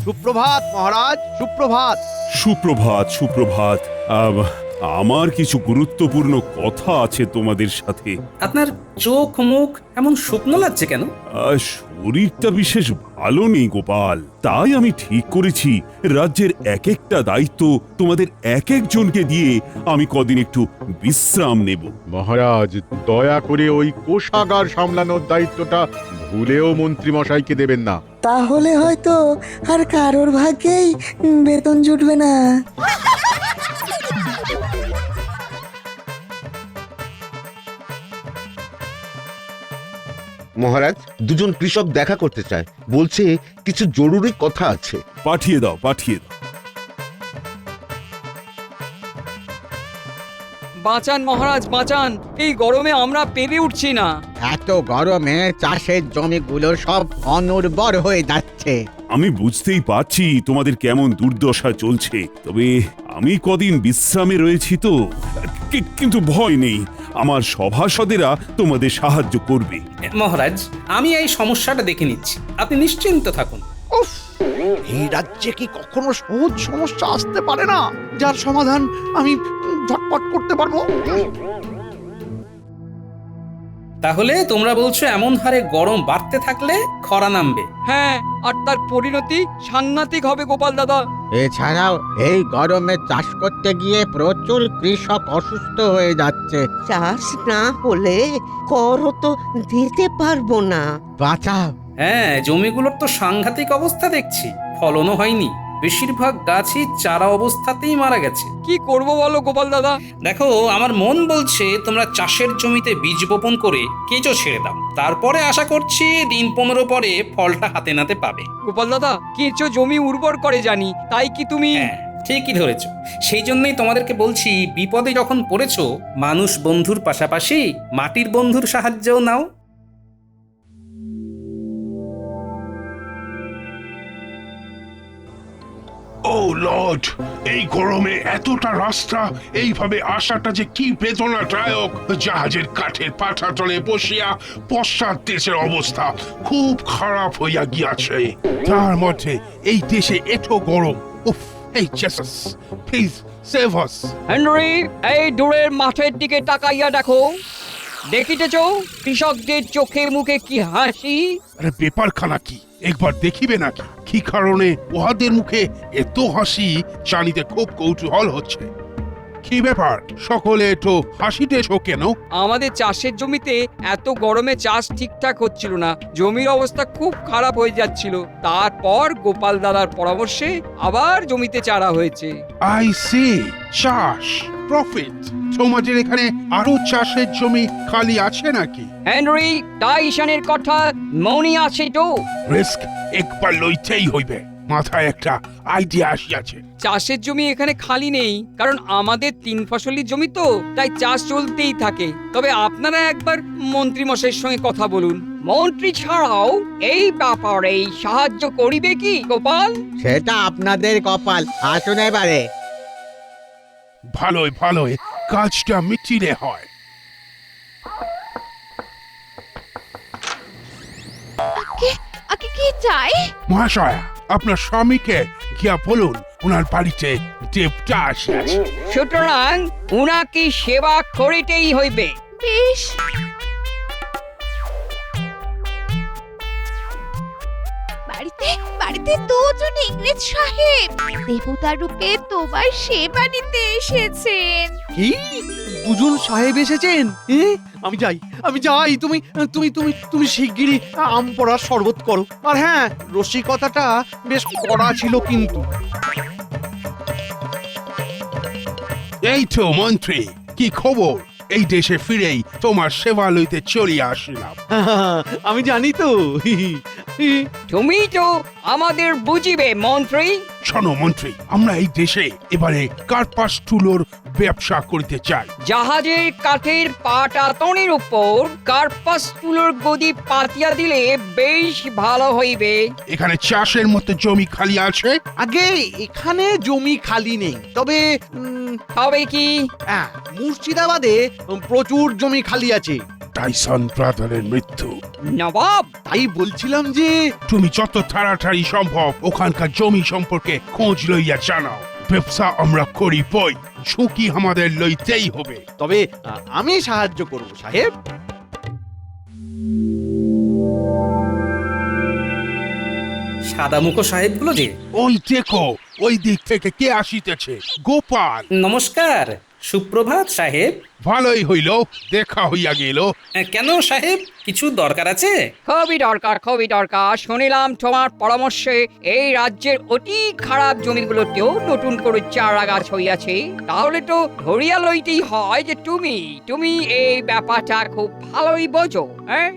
সুপ্রভাত মহারাজ, সুপ্রভাত। সুপ্রভাত সুপ্রভাত। আমার কিছু গুরুত্বপূর্ণ কথা আছে তোমাদের সাথে। আপনার চোখ মুখ এমন শুকনো লাগছে কেন? শরীরটা বিশেষ ভালো নেই গোপাল, তাই আমি ঠিক করেছি রাজ্যের এক একটা দায়িত্ব তোমাদের এক একজনকে দিয়ে আমি কদিন একটু বিশ্রাম নেব। মহারাজ, দয়া করে ওই কোষাগার সামলানোর দায়িত্বটা ভুলেও মন্ত্রী মশাইকে দেবেন না। তাহলে হয়তো আর কারোর ভাগ্যেই বেতন জুটবে না। মহারাজ, দুজন কৃষক দেখা করতে চায়, বলছে কিছু জরুরি কথা আছে। পাঠিয়ে দাও, পাঠিয়ে দাও। বাঁচান মহারাজ, বাঁচান, এই গরমে আমরা পেরে উঠছি না। এত গরমে চাষের জমিগুলো সব অনুর্বর হয়ে যাচ্ছে। আমি বুঝতেই পারছি তোমাদের কেমন দুর্দশা চলছে, তবে আমি কদিন বিশ্রামে রয়েছি তো, কিন্তু ভয় নেই, আমার সভাসদেরা তোমাদের সাহায্য করবে। মহারাজ, আমি এই সমস্যাটা দেখে নিচ্ছি, আপনি নিশ্চিন্ত থাকুন। উফ, এই রাজ্যে কি কখনো সহজ সমস্যা আসতে পারে না যার সমাধান আমি ঝটপট করতে পারবো? তাহলে তোমরা বলছো এমন হারে গরম বাড়তে থাকলে খরা নামবে? হ্যাঁ, আর তার পরিণতি সাংঘাতিক হবে গোপাল দাদা। এছাড়াও এই গরমে চাষ করতে গিয়ে প্রচুর কৃষক অসুস্থ হয়ে যাচ্ছে। চাষ না হলে করও তো দিতে পারবো না। বাঁচাও। হ্যাঁ, জমিগুলোর তো সাংঘাতিক অবস্থা দেখছি, ফলনও হয়নি, বেশিরভাগ গাছই চারা অবস্থাতেই মারা গেছে। কি করব বলো গোপাল দাদা? দেখো, আমার মন বলছে তোমরা চাষের জমিতে বীজ বপন করে কেঁচো ছেড়ে দাও, তারপরে আশা করছি দিন 15 পরে ফলটা হাতে নাতে পাবে। গোপাল দাদা, কেঁচো জমি উর্বর করে জানি, তাই কি তুমি? হ্যাঁ, ঠিকই ধরেছ। সেই জন্যই তোমাদেরকে বলছি, বিপদে যখন পড়েছো, মানুষ বন্ধুর পাশাপাশি মাটির বন্ধুর সাহায্যও নাও। ও লর্ড, এই গরমে এতটা রাস্তা এইভাবে আসাটা যে কি বেদনাদায়ক। জাহাজের কাঠের পাঠাতলে বসিয়া পশ্চাৎ দেশের অবস্থা খুব খারাপ হইয়া গিয়াছে। তার মধ্যে এই দেশে এত গরম। উফ, এই Jesus, please save us. Henry, এই দূরের মাঠের দিকে তাকাইয়া দেখো, দেখিতেছ কৃষকদের চোখে মুখে কি হাসি? আরে ব্যাপারখানা কি, একবার দেখিবে নাকি? কি কারণে উহাদের মুখে এত হাসি জানিতে খুব কৌতূহল হচ্ছে। কি ব্যাপার, সকলে একটু হাসিতেছ কেন? আমাদের চাষের জমিতে এত গরমে চাষ ঠিকঠাক হচ্ছিল না, জমির অবস্থা খুব খারাপ হয়ে যাচ্ছিল। তারপর গোপাল দাদার পরামর্শে আবার জমিতে চারা হয়েছে। আই সি, চাষ, প্রফিট। তোমাদের এখানে আরো চাষের জমি খালি আছে নাকি? হেনরি, টাইসনের কথা মনে আছে তো? রিস্ক একবার লইতেই হইবে। মাথায় একটা আইডিয়া আসিয়াছে। চাষের জমি এখানে খালি নেই, কারণ আমাদের 3 ফসলি জমি তো, তাই চাষ চলতেই থাকে। তবে আপনারা একবার মন্ত্রী মশাইয়ের সঙ্গে কথা বলুন। মন্ত্রী ছাড়াও এই ব্যাপারে সাহায্য করিবে কি গোপাল? সেটা আপনাদের কপাল। আসুন এবারে। ভালোই ভালোই, কাজটা মিটিলে হয়। আগে কি চাই? মহাশয়া, আপনার স্বামীকে গিয়া বলুন ওনার বাড়িতে দেবতা আসিয়াছে। সুতরাং উনাকে সেবা করিতেই হইবে। বেশ। বাড়িতে বাড়িতে দুজন ইংরেজ সাহেব দেবতার রূপে তোমার সেবা নিতে এসেছেন। কি, দুজন সাহেব এসেছেন? আমি যাই, তুমি তুমি তুমি তুমি শিগগিরই আম পড়ার শরবত করো। আর হ্যাঁ, রসিকতাটা বেশ কড়া ছিল কিন্তু। এই তো মন্ত্রী, কি খবর? এই দেশে ফিরেই তোমার সেবা লইতে চলিয়া আসিলাম। আমি জানি তো। তুমি তো আমাদের বুঝিবে মন্ত্রী। শোনো মন্ত্রী, আমরা এই দেশে এবারে কার্পাস তুলোর ব্যবসা করিতে চাই। জাহাজের কাঠের পাটাতনের উপর কার্পাস তুলোর গদি পাতিয়া দিলে বেশ ভালো হইবে। এখানে চাষের মতো জমি খালি আছে? আগে এখানে জমি খালি নেই, তবে তবে কি? মুর্শিদাবাদে প্রচুর জমি খালি আছে। টাইসন ব্রাদারের মৃত্যু। নবাব, তাই বলছিলাম যে তুমি যত তাড়াতাড়ি সম্ভব ওখানকার জমি সম্পর্কে খোঁজ লইয়া জানাও। ব্যবসা আমরা করি বই, ঝুঁকি আমাদের লইতেই হবে। তবে আমি সাহায্য করব সাহেব। সাদামুখো সাহেবগুলো যে। ওই দেখো, ওই দিক থেকে কে আসিতেছে। গোপাল, নমস্কার, সুপ্রভাত সাহেব। ভালোই হইল, দেখা হইয়া গেল। কেন সাহেব, কিছু দরকার আছে? খুবই দরকার, খুবই দরকার। শুনিলাম তোমার পরামর্শে এই রাজ্যের অতি খারাপ জমিগুলোতেও নতুন করে চারা গাছ হইয়াছে। তাহলে তো ধরিয়া লইতেই হয় যে তুমি এই ব্যাপারটা খুব ভালোই বোঝো। হ্যাঁ,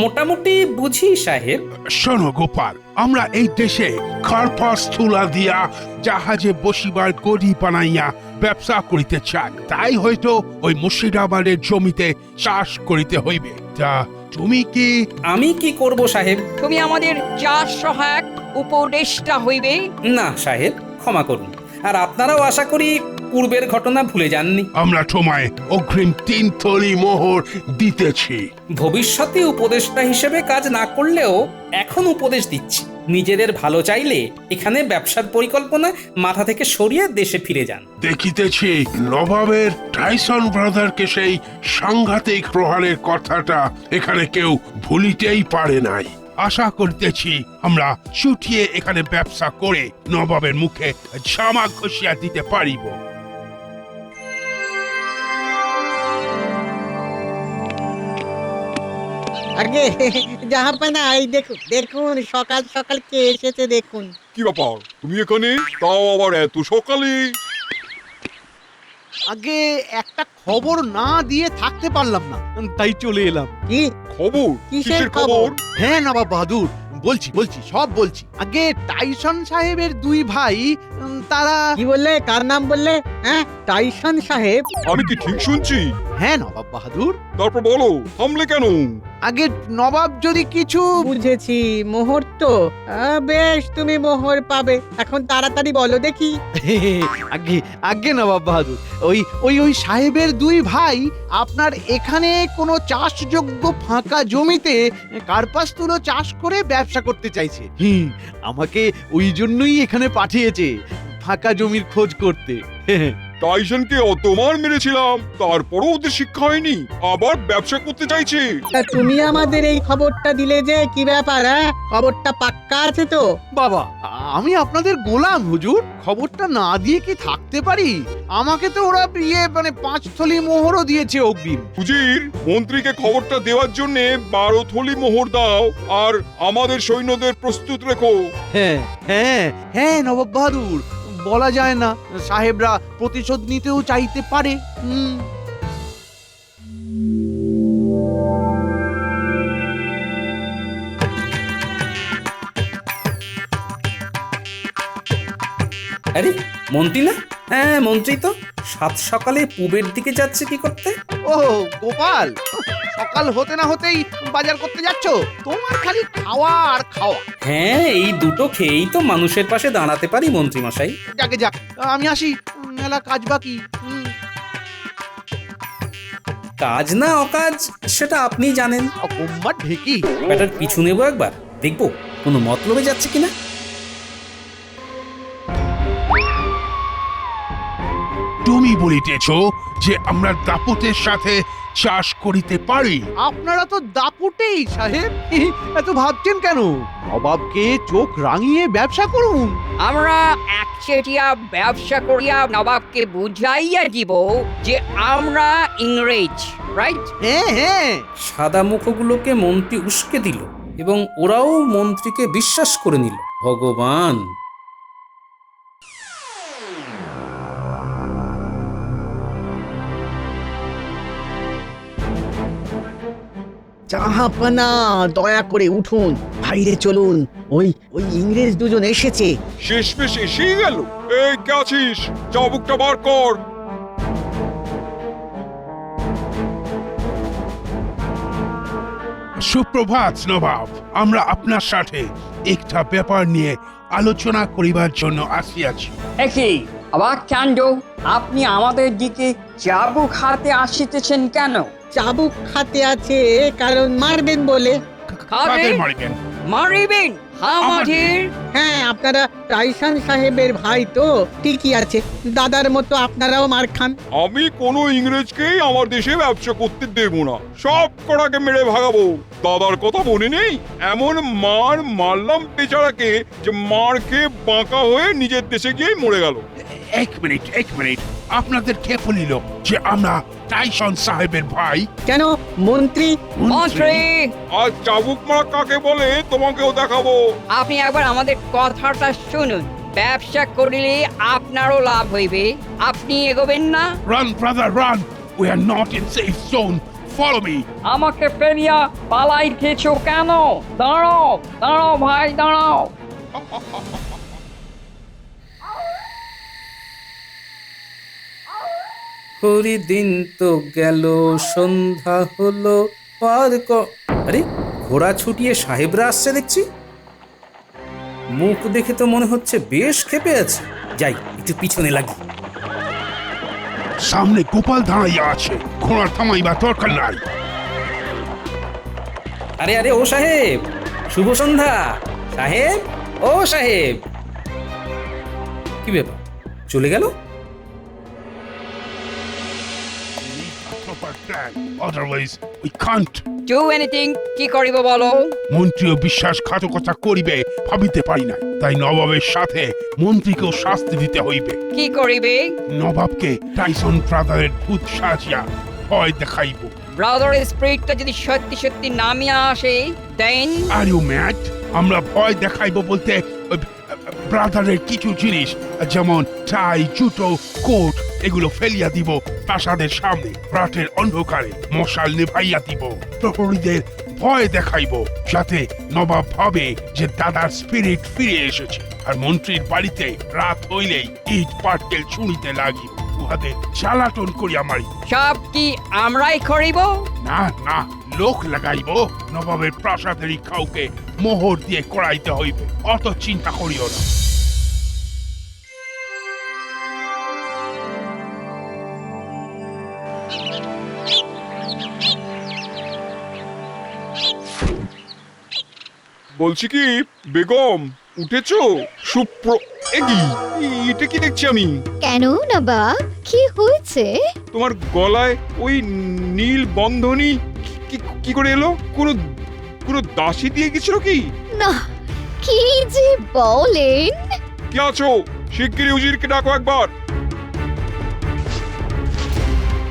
মোটামুটি বুঝি সাহেব। শোনো গোপাল, আমরা এই দেশে কার্পাস তুলা দিয়া জাহাজে বসিবার গড়ি বানাইয়া ব্যবসা করিতে চাই। তাই হয়তো ওই মুর্শিদাবাদের জমিতে চাষ করিতে হইবে। তা তুমি কি? আমি কি করব সাহেব? তুমি আমাদের চাষ সহায়ক উপদেষ্টা হইবে। না সাহেব, ক্ষমা করুন। আর আপনারাও আশা করি পূর্বের ঘটনা ভুলে যাননি। আমরা তোমায় অগ্রিম 3 থলি মোহর দিতেছি। ভবিষ্যতে উপদেষ্টা হিসেবে কাজ না করলেও এখন উপদেশ দিচ্ছি, নিজেদের ভালো চাইলে এখানে ব্যবসার পরিকল্পনা মাথা থেকে সরিয়ে দেশে ফিরে যান। দেখিতেছি নবাবের টাইসন ব্রাদারকে সেই সাংঘাতিক প্রহারের কথাটা এখানে কেউ ভুলিতেই পারে নাই। আশা করতেছি আমরা ছুটিয়ে এখানে ব্যবসা করে নবাবের মুখে জামা ঘষিয়া দিতে পারিব। আগে জাহাপানা, এই দেখুন দেখুন, সকাল সকাল কে এসেছে দেখুন। কি ব্যাপার, তুমি এখানে? তাও আবার এত সকালে? আগে একটা খবর না দিয়ে থাকতে পারলাম না, তাই চলে এলাম। কি খবর? কিসের খবর? হ্যাঁ নবাব বাহাদুর, বলছি সব বলছি। আগে টাইসন সাহেবের 2 ভাই, তারা। কি বললে? কার নাম বললে? হ্যাঁ, টাইসন সাহেব? আমি কি ঠিক শুনছি? হ্যাঁ নবাব বাহাদুর। তারপর বলো, থামলে কেন? আগে নবাব যদি কিছু। বুঝেছি, মোহর তো। বেশ, তুমি মোহর পাবে। এখন তাড়াতাড়ি বলো দেখি। আগে নবাব বাহাদুর, ওই সাহেবের 2 ভাই আপনার এখানে কোনো চাষযোগ্য ফাঁকা জমিতে কার্পাস তুলো চাষ করে ব্যবসা করতে চাইছে। আমাকে ওই জন্যই এখানে পাঠিয়েছে, ফাঁকা জমির খোঁজ করতে। টাইসনকে অতবার মেরেছিলাম, তারপরও ওদের শিক্ষা হয়নি, আবার ব্যবসা করতে চাইছে। তুমি আমাদের এই খবরটা দিলে যে, কি ব্যাপার? খবরটা পাক্কা আছে তো? বাবা, আমি আপনাদের গোলাম হুজুর, খবরটা না দিয়ে কি থাকতে পারি? আমাকে তো ওরা 5 থলি মোহরও দিয়েছে অগ্রিম। উজির, মন্ত্রীকে খবরটা দেওয়ার জন্য 12 থলি মোহর দাও, আর আমাদের সৈন্যদের প্রস্তুত রেখো। হ্যাঁ নবাব বাহাদুর, বলা যায় না, সাহেবরা প্রতিশোধ নিতেও চাইতে পারে। আরে মন্ত্রী না? হ্যাঁ মন্ত্রী তো। সাত সকালে পূবের দিকে যাচ্ছে কি করতে? ও গোপাল, সকাল হতে না হতেই বাজার করতে যাচ্ছ? তোমার খালি খাওয়া আর খাওয়া। হ্যাঁ, এই দুটো খেয়েই তো মানুষের পাশে দাঁড়াতে পারি মন্ত্রী মশাই। যাক, আমি আসি, মেলা কাজ বাকি। কাজ না অকাজ সেটা আপনি জানেন। অকম্মা ঢেকি। ব্যাটার পিছু নেবো একবার, দেখবো কোনো মতলবে যাচ্ছে কিনা। তুমি বলিতেছ যে আমরা দাপটের সাথে চাষ করিতে পারি? আপনারা তো দাপুটেই সাহেব, এত ভাবছেন কেন? নবাবকে চোখ রাঙিয়ে ব্যবসা করুন। আমরা একচেটিয়া ব্যবসা করিয়া নবাবকে বুঝাইয়া দিব যে আমরা ইংরেজ, রাইট? হ্যাঁ। সাদা মুখগুলোকে মন্ত্রী উস্কে দিল এবং ওরাও মন্ত্রীকে বিশ্বাস করে নিল। ভগবান! জাহাপানা, দয়া করে উঠুন, বাইরে চলুন। ওই ইংরেজ দুজন এসেছে। শেষমেশ এসেই গেল। এই কে আছিস? চাবুকটা বার কর। সুপ্রভাত নবাব, আমরা আপনার সাথে একটা ব্যাপার নিয়ে আলোচনা করিবার জন্য আসিয়াছি। একই অবাক কাণ্ড, আপনি আমাদের দিকে চাবুক হাতে আসিতেছেন কেন? চাবুক হাতে আছে, কারণ মারবেন বলে। কাদের মারবেন? মারিবেন আমাদের। হ্যাঁ, আপনারা টাইসান সাহেবের ভাই তো ঠিকই আছে, দাদার মতো আপনারাও মার খান। আমি কোনো ইংরেজকেই আমার দেশে ব্যবসা করতে দেব না, সব কটাকে মেরে ভাগাবো। দাদার কথা মনে নেই? এমন মারলাম বেচারাকে যে মার খেয়ে বাঁকা হয়ে নিজের দেশে গিয়ে মরে গেল। এক মিনিট, আপনাদের কে বলিল যে আমরা টাইসন সাহেবের ভাই? কেন মন্ত্রী? মন্ত্রী, আর চাবুক মারা কাকে বলে তোমাকেও দেখাবো। আপনি একবার আমাদের কথাটা শুনুন। ব্যবসা করলে আপনারও লাভ হইবে, আপনি এগোবেন না? Run, brother, run! We are not in safe zone. Follow me. আমাকে ফেলিয়া পালাইতেছো কেন? দাঁড়াও দাঁড়াও ভাই, দাঁড়াও। হরি দিন তো গেল, সন্ধ্যা হলো, আরে ঘোড়া ছুটিয়ে সাহেবরা আসছে দেখছি। মুখ দেখে তো মনে হচ্ছে বেশ ক্ষেপে আছে। যাই একটু পিছনে লাগি। সামনে গোপাল দাঁড়াইয়া আছে, ঘোড়া থামাইবার দরকার নাই। আরে আরে ও সাহেব, শুভ সন্ধ্যা। সাহেব, ও সাহেব, কি ব্যাপার, চলে গেল? Proper plan. Otherwise, we can't. Do anything. কি করিব বলো? মন্ত্রীও বিশ্বাসঘাতকতা করিবে ভাবিতে পারি না, তাই নবাবের সাথে মন্ত্রীকেও শাস্তি দিতে হইবে। কি করিবে? নবাবকে টাইসন ব্রাদারের ভূত সাজিয়া ভয় দেখাইব। ব্রাদারের স্পিরিটটা যদি সত্যি সত্যি নামিয়ে আসে, দেন আর ইউ ম্যাড? আমরা ভয় দেখাইব বলতে ব্রাদারের কিছু জিনিস যেমন টাই, জুতো, কোট এগুলো ফেলিয়া দিব প্রাসাদের সামনে। রাতের অন্ধকারে মশাল নেভাইয়া দিব, প্রহরীদের ভয় দেখাইব, যাতে নবাব ভাবে যে দাদার স্পিরিট ফিরে এসেছে। আর মন্ত্রীর বাড়িতে রাত হইলেই ইট পাটকেল ছুঁড়িতে লাগি, উহাদের জ্বালাতন করিয়া মারি। সব কি আমরাই করিব? না না, লোক লাগাইব। নবাবের প্রাসাদেরই কাউকে মোহর দিয়ে করাইতে হইবে, অত চিন্তা করিও না। বলছি কি বেগম, উঠেছো? এটা কি দেখছি আমি? কেন না বা, কি হয়েছে? তোমার গলায় ওই নীল বন্ধনী কি করে এলো? কোনো দাসী দিয়ে গেছিল কি? না, কি যে বলেন? কি আছো? শিগগিরই উজিরকে ডাকো একবার।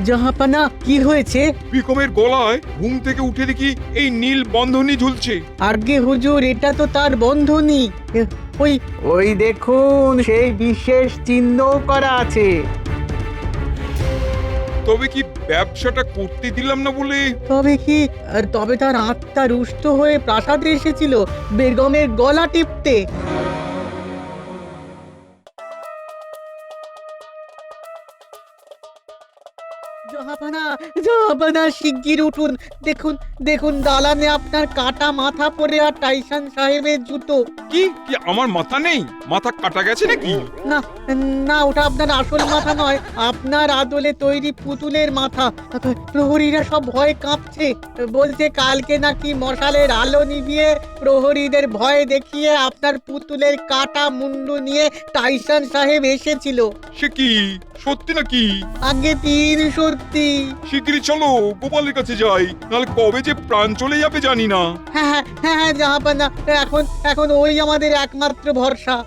জাহাপানা, কি হয়েছে? বিকমের গলায় ঘুম থেকে উঠে দেখি এই নীল বন্ধনী ঝুলছে। আগে হুজুর, এটা তো তার বন্ধনী। ওই ওই দেখুন, সেই বিশেষ চিহ্ন করা আছে। তবে কি ব্যবসাটা করতে দিলাম না বলে? তবে তার আত্মা রুষ্ট হয়ে প্রাসাদে এসেছিল বেগমের গলা টিপতে। জাহাপানা, শিগগির উঠুন। দেখুন দেখুন, দালানে আপনার কাটা মাথা পড়ে আর টাইসান সাহেবের জুতো। কি আমার মাথা নেই? মাথা কাটা গেছে নাকি? না না, ওটা আপনার আসল মাথা নয়, আপনার আদলে তৈরি পুতুলের মাথা। প্রহরীরা সব ভয় কাঁপছে, বলছে কালকে নাকি মশালের আলো নিভিয়ে প্রহরীদের ভয় দেখিয়ে আপনার পুতুলের কাটা মুন্ডু নিয়ে টাইসান সাহেব এসেছিল। সে কি সত্যি নাকি? আগে তিন সত্যি। শিগগিরই চলো গোপালের কাছে যাই, নাহলে কবে যে প্রাণ চলে যাবে জানি না। হ্যাঁ হ্যাঁ হ্যাঁ, জাহাপানা, এখন ওই আমাদের একমাত্র ভরসা।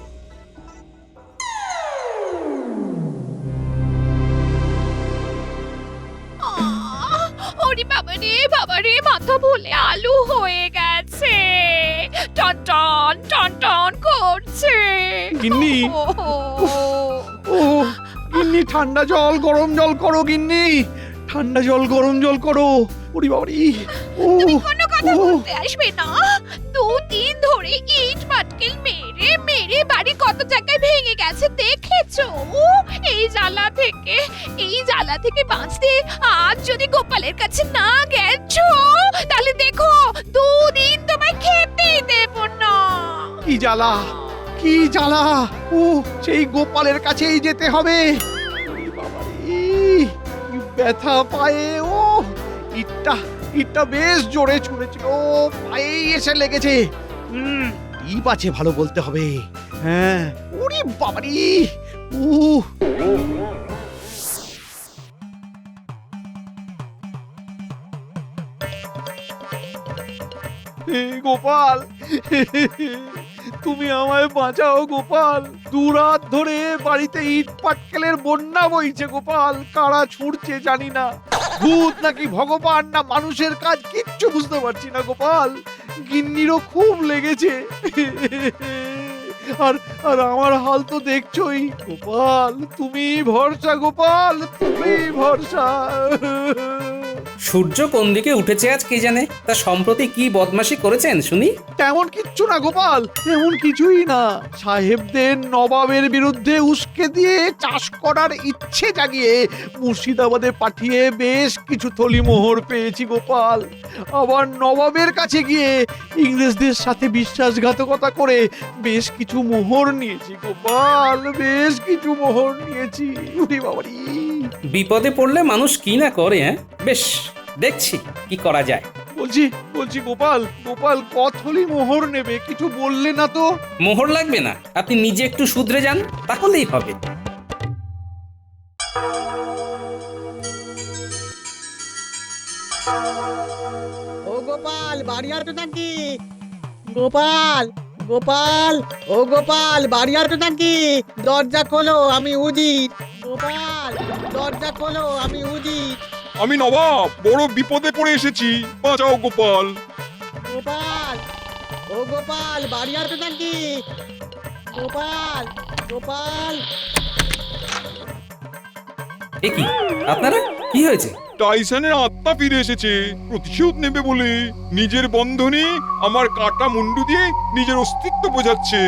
ওরে বাবা রে, মাথা ভুলে আলু হয়ে গেছে, টন টন টন টন করছে। গিন্নি, ও গিন্নি, ঠান্ডা জল গরম জল করো গিন্নি, ঠান্ডা জল গরম জল করো। ওরে বাবারি, ও কোনো কথা বলতে আসবে না? 2 দিন ধরে ইট পাটকেল মেরে মেরে বাড়ি কত জায়গায় ভেঙে গেছে দেখেছো? এই জ্বালা থেকে বাঁচতে আজ যদি গোপালের কাছে না গেছো, তাহলে দেখো 2 দিন তোমায় খেতেই দেব না। কি জ্বালা, কি জ্বালা! ও সেই গোপালের কাছেই যেতে হবে। ওরে বাবারে, কি ব্যথা পায়ে! ও ইটটা বেশ জোরে ছুঁড়েছিল, পায়ে এসে লেগেছে। টিপ আছে ভালো বলতে হবে। হ্যাঁ, ওরে বাবারি, উহ। গোপাল, তুমি আমায় বাঁচাও গোপাল। দুরাত ধরে বাড়িতে ইট পাটকেলের বন্যা বইছে গোপাল। কারা ছুটছে জানি না, ভূত নাকি ভগবান না মানুষের কাজ কিচ্ছু বুঝতে পারছি না গোপাল। গিন্নিরও খুব লেগেছে। আর আর আমার হাল তো দেখছোই গোপাল। তুমি ভরসা গোপাল, তুমি ভরসা। সূর্য কোন দিকে উঠেছে আজ কে জানে। তা সম্প্রতি কি বদমাশি করেছেন শুনি? তেমন কিচ্ছু না গোপাল, তেমন কিছুই না। সাহেবদের নবাবের বিরুদ্ধে উস্কে দিয়ে চাষ করার ইচ্ছে জাগিয়ে মুর্শিদাবাদে পাঠিয়ে বেশ কিছু থলি মোহর পেয়েছি গোপাল। আবার নবাবের কাছে গিয়ে ইংরেজদের সাথে বিশ্বাসঘাতকতা করে বেশ কিছু মোহর নিয়েছি গোপাল, বেশ কিছু মোহর নিয়েছি। উরি বাবারি, বিপদে পড়লে মানুষ কি না করে। হ্যাঁ, বেশ দেখছি কি করা যায়। বলছি গোপাল, কতলি মোহর নেবে কিছু বললে না তো? মোহর লাগবে না, আপনি নিজে একটু শুধরে যান, তাহলেই হবে। ও গোপাল, বাড়ি আছো নাকি? গোপাল, গোপাল, ও গোপাল, বাড়ি আছো নাকি? দরজা খোলো, আমি উজির। গোপাল, দরজা খোলো, আমি উজির। আমি নবাব, বড় বিপদে পড়ে এসেছি, বাঁচাও গোপাল। গোপাল, ও গোপাল, বাড়ি আছো নাকি? গোপাল, গোপাল। এ কি আপনারা, কি হয়েছে? টাইসনের আত্মা ফিরে এসেছে প্রতিশোধ নেবে বলে। নিজের বন্ধনে আমার কাটা মুন্ডু দিয়ে নিজের অস্তিত্ব বোঝাচ্ছে।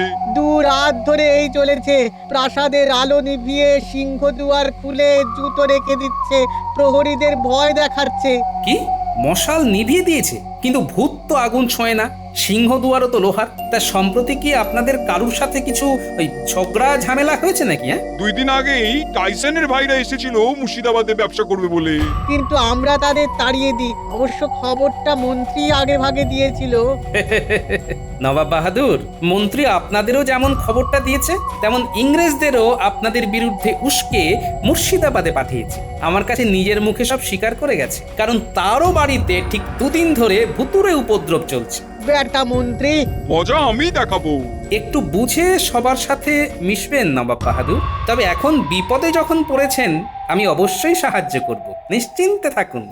রাত ধরে এই চলেছে। প্রাসাদের আলো নিভিয়ে সিংহ দুয়ার খুলে জুতো রেখে দিচ্ছে, প্রহরীদের ভয় দেখাচ্ছে। কি মশাল নিভিয়ে দিয়েছে, কিন্তু ভূত তো আগুন ছোঁয় না। সিংহ দুয়ারও তো লোহার। তা সম্প্রতি কি আপনাদের কারুর সাথে কিছু ওই ঝগড়া ঝামেলা হয়েছে নাকি? হ্যাঁ, 2 দিন আগেই টাইসনের ভাইরা এসেছিল মুর্শিদাবাদে ব্যবসা করবে বলে। কিন্তু আমরা তাদের তাড়িয়ে দিই। অবশ্য খবরটা মন্ত্রী আগে ভাগে দিয়েছিল। নবাব বাহাদুর, মন্ত্রী আপনাদেরও যেমন খবরটা দিয়েছে, তেমন ইংরেজদেরও আপনাদের বিরুদ্ধে উস্কে মুর্শিদাবাদে পাঠিয়েছে। আমার কাছে নিজের মুখে সব স্বীকার করে গেছে, কারণ তারও বাড়িতে ঠিক 2 দিন ধরে ভুতুড়ে উপদ্রব চলছে। বেটা মন্ত্রী, মজা আমি দেখাবো। একটু বুঝে সবার সাথে মিশবেন নবাব বাহাদুর। তবে এখন বিপদে যখন পড়েছেন, আমি অবশ্যই সাহায্য করব, নিশ্চিন্তে থাকুন।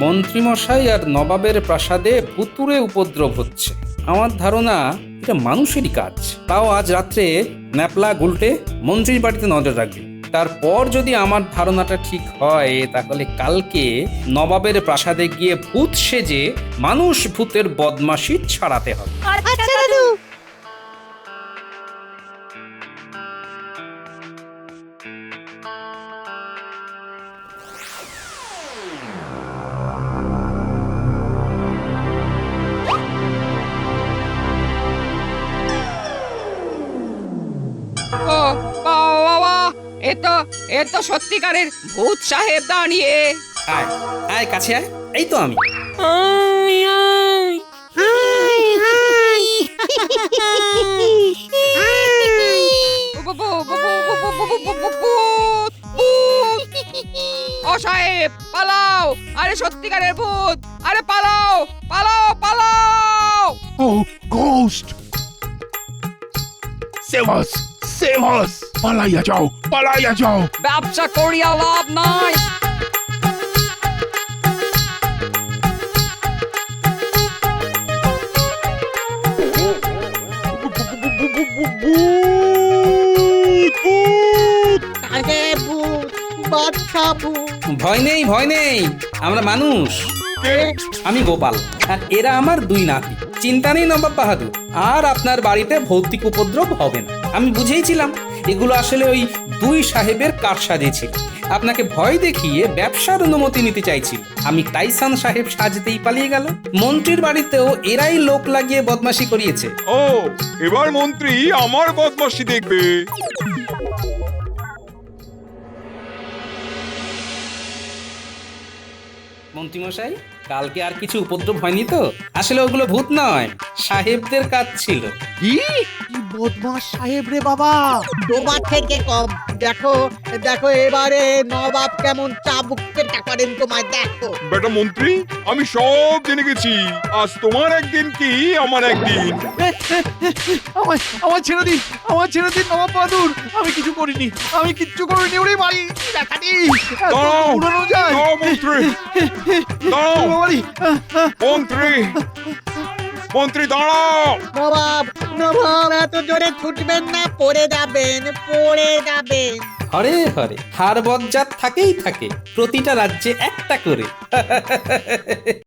মন্ত্রীমশাই আর নবাবের প্রাসাদে ভুতুড়ে উপদ্রব হচ্ছে। আমার ধারণা এটা মানুষেরই কাজ। তাও আজ রাত্রে ন্যাপলা গুলটে মন্ত্রীর বাড়িতে নজর রাখবে। তারপর যদি আমার ধারণাটা ঠিক হয়, তাহলে কালকে নবাবের প্রাসাদে গিয়ে ভূত সেজে মানুষ ভূতের বদমাশি ছাড়াতে হবে। আচ্ছা দাদু। ও বাবা, এ তো সত্যিকারের ভূত সাহেব দাঁড়িয়ে। আয় আয় কাছে আয়, এই তো আমি। ও সাহেব পালাও, আরে সত্যিকারের ভূত, আরে পালাও পালাও পালাও। Oh, ghost! Save us! Save us! পালাইয়া যাও, পালাইয়া যাও। ব্যবসা করিয়া লাভ নাই। আগে ভূত, বাচ্চা ভূত। ভয় নেই, ভয় নেই, আমরা মানুষ। আমি গোপাল, আর এরা আমার 2 নাতি। চিন্তা নেই নবাব বাহাদুর, আর আপনার বাড়িতে ভৌতিক উপদ্রব হবে না। আমি বুঝেইছিলাম এগুলো আসলে ওই 2 সাহেবের কারসাজি ছিল। আপনাকে ভয় দেখিয়ে ব্যবসার অনুমতি নিতে চাইছিল। আমি টাইসান সাহেব সাজতেই পালিয়ে গেল। মন্ত্রীর বাড়িতেও এরাই লোক লাগিয়ে বদমাশি করিয়েছে। ও এবার মন্ত্রী আমার বদমাশি দেখবে। মন্ত্রীমশাই, কালকে আর কিছু উপদ্রব হয়নি তো? আসলে ওগুলো ভূত নয়, সাহেবদের কাজ ছিল। কি কি বদমাস সাহেব রে বাবা! তোমার থেকে কম। দেখো দেখো এবারে নবাব কেমন চাবুক পেটা করেন তোমায়, দেখো। বেটা মন্ত্রী, আমি সব জেনে গেছি। আজ তোমার একদিন কি আমার একদিন। আমার আমার ছেড়ে দিন, আমার ছেড়ে দিন নবাব বাহাদুর। আমি কিছু করিনি, আমি কিচ্ছু করিনি। ওরে ভাই দেখানি দাঁড়াও, উড়ানো যায়। দাঁড়াও মন্ত্রী, দাঁড়াও বাবারি, মন্ত্রী, মন্ত্রী দাঁড়াও। নবাব নবাব এত জোরে ছুটবেন না, পড়ে যাবেন, পড়ে যাবেন। হরে হরে, হার বজ্জাত থাকেই থাকে, প্রতিটা রাজ্যে একটা করে।